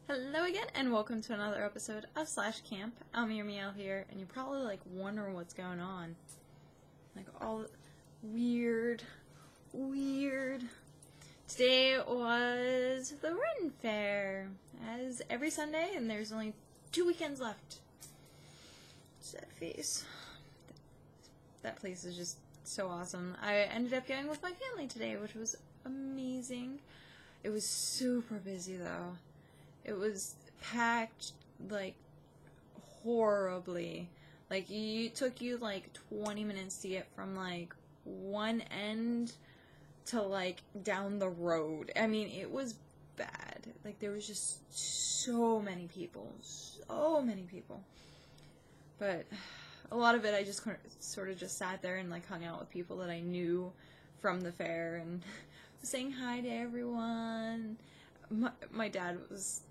Hello again, and welcome to another episode of Slash Camp. I'm your Meow here, and you're probably like wondering what's going on. Like all weird. Today was the Ren Faire, as every Sunday, and there's only 2 weekends left. Sad face. That place is just so awesome. I ended up going with my family today, which was amazing. It was super busy though. It was packed, like, horribly. Like, it took you, like, 20 minutes to get from, like, one end to, like, down the road. I mean, it was bad. Like, there was just so many people. So many people. But a lot of it, I just sort of just sat there and, like, hung out with people that I knew from the fair and saying hi to everyone. My dad was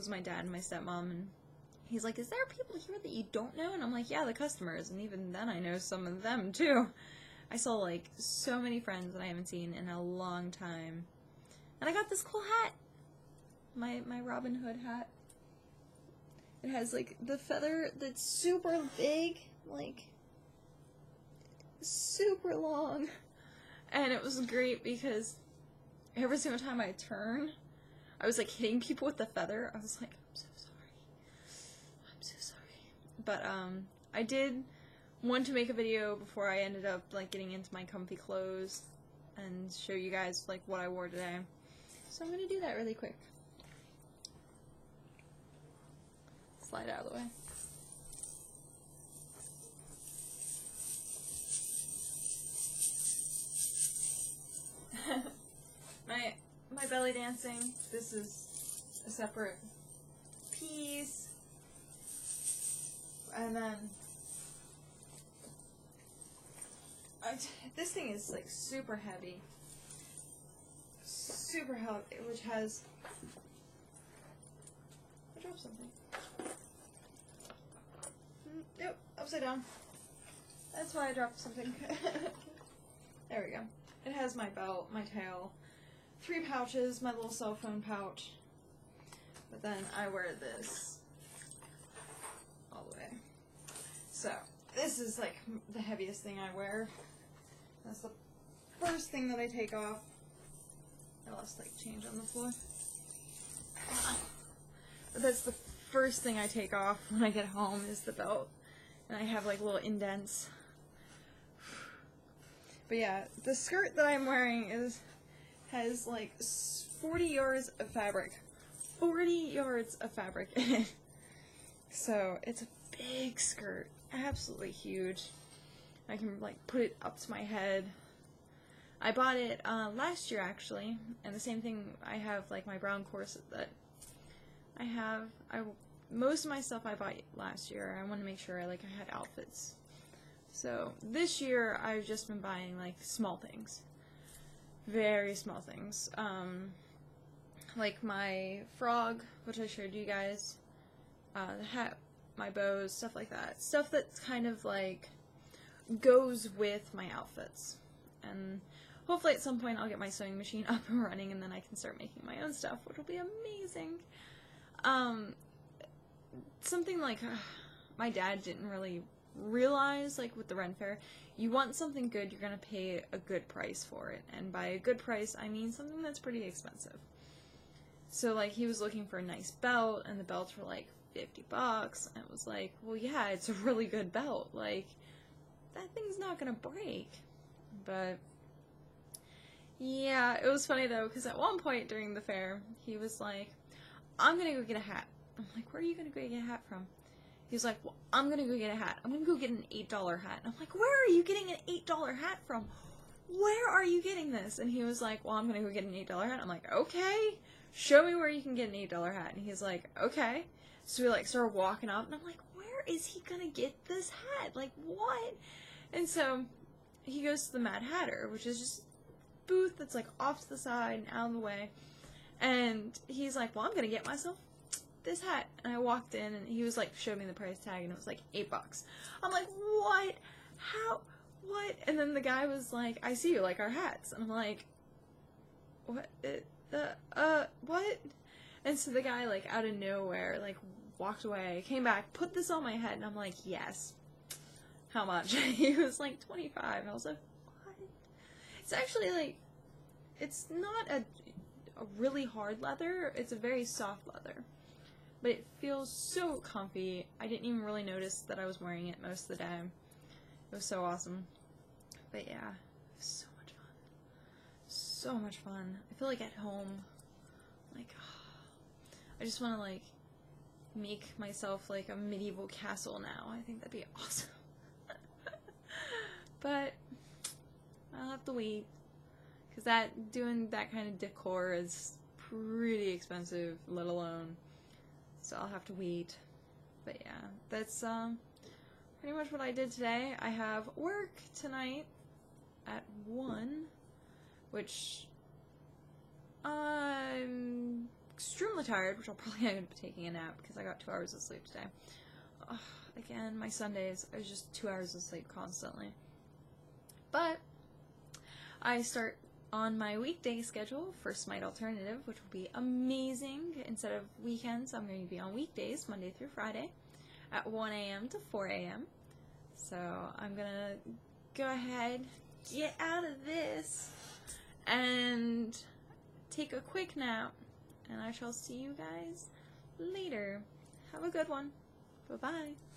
my dad and my stepmom, and he's like, is there people here that you don't know? And I'm like, yeah, the customers, and even then I know some of them too. I saw like so many friends that I haven't seen in a long time. And I got this cool hat, my Robin Hood hat. It has like the feather that's super big, like super long, and it was great because every single time I turn, I was like hitting people with the feather. I was like, I'm so sorry. But I did want to make a video before I ended up like getting into my comfy clothes and show you guys like what I wore today. So I'm gonna do that really quick. Slide out of the way. My belly dancing, this is a separate piece, and then this thing is like super heavy, which has, I dropped something, nope, upside down, that's why I dropped something. There we go. It has my belt, my tail, 3 pouches, my little cell phone pouch, but then I wear this all the way. So, this is like the heaviest thing I wear. That's the first thing that I take off. I lost like change on the floor. But that's the first thing I take off when I get home is the belt. And I have like little indents. But yeah, the skirt that I'm wearing has like 40 yards of fabric. 40 yards of fabric in it. So it's a big skirt. Absolutely huge. I can like put it up to my head. I bought it last year actually. And the same thing, I have like my brown corset that I have. Most of my stuff I bought last year. I want to make sure I had outfits. So this year I've just been buying like small things. Very small things. Like my frog, which I showed you guys, the hat, my bows, stuff like that. Stuff that's kind of like goes with my outfits. And hopefully at some point I'll get my sewing machine up and running and then I can start making my own stuff, which will be amazing. Something like my dad didn't really realize, like with the Ren Faire, you want something good, you're gonna pay a good price for it, and by a good price I mean something that's pretty expensive. So like he was looking for a nice belt, and the belts were like $50, and it was like, well yeah, it's a really good belt, like that thing's not gonna break. But yeah, it was funny though, because at one point during the fair he was like, I'm gonna go get a hat. I'm like, where are you gonna go get a hat from? He's like, well, I'm gonna go get a hat. I'm gonna go get an $8 hat. And I'm like, where are you getting an $8 hat from? Where are you getting this? And he was like, well, I'm gonna go get an $8 hat. I'm like, okay, show me where you can get an $8 hat. And he's like, okay. So we like started walking up, and I'm like, where is he gonna get this hat? Like, what? And so he goes to the Mad Hatter, which is just a booth that's like off to the side and out of the way. And he's like, well, I'm gonna get myself this hat. And I walked in, and he was like, showed me the price tag, and it was like $8. I'm like, what? How? What? And then the guy was like, I see you like our hats. And I'm like, what? What? And so the guy, like, out of nowhere, like, walked away, came back, put this on my head, and I'm like, yes. How much? He was like, 25. And I was like, what? It's actually, like, it's not a really hard leather. It's a very soft leather. But it feels so comfy. I didn't even really notice that I was wearing it most of the day. It was so awesome. But yeah, it was so much fun. So much fun. I feel like at home, like, I just want to, like, make myself, like, a medieval castle now. I think that'd be awesome. But I'll have to wait. Because doing that kind of decor is pretty expensive, let alone. So I'll have to wait. But yeah, that's pretty much what I did today. I have work tonight at 1, which I'm extremely tired, which I'll probably end up taking a nap because I got 2 hours of sleep today. Again, my Sundays, I was just 2 hours of sleep constantly. But I start on my weekday schedule for Smite Alternative, which will be amazing. Instead of weekends, I'm going to be on weekdays, Monday through Friday, at 1 a.m. to 4 a.m. So I'm going to go ahead, get out of this, and take a quick nap, and I shall see you guys later. Have a good one. Bye-bye.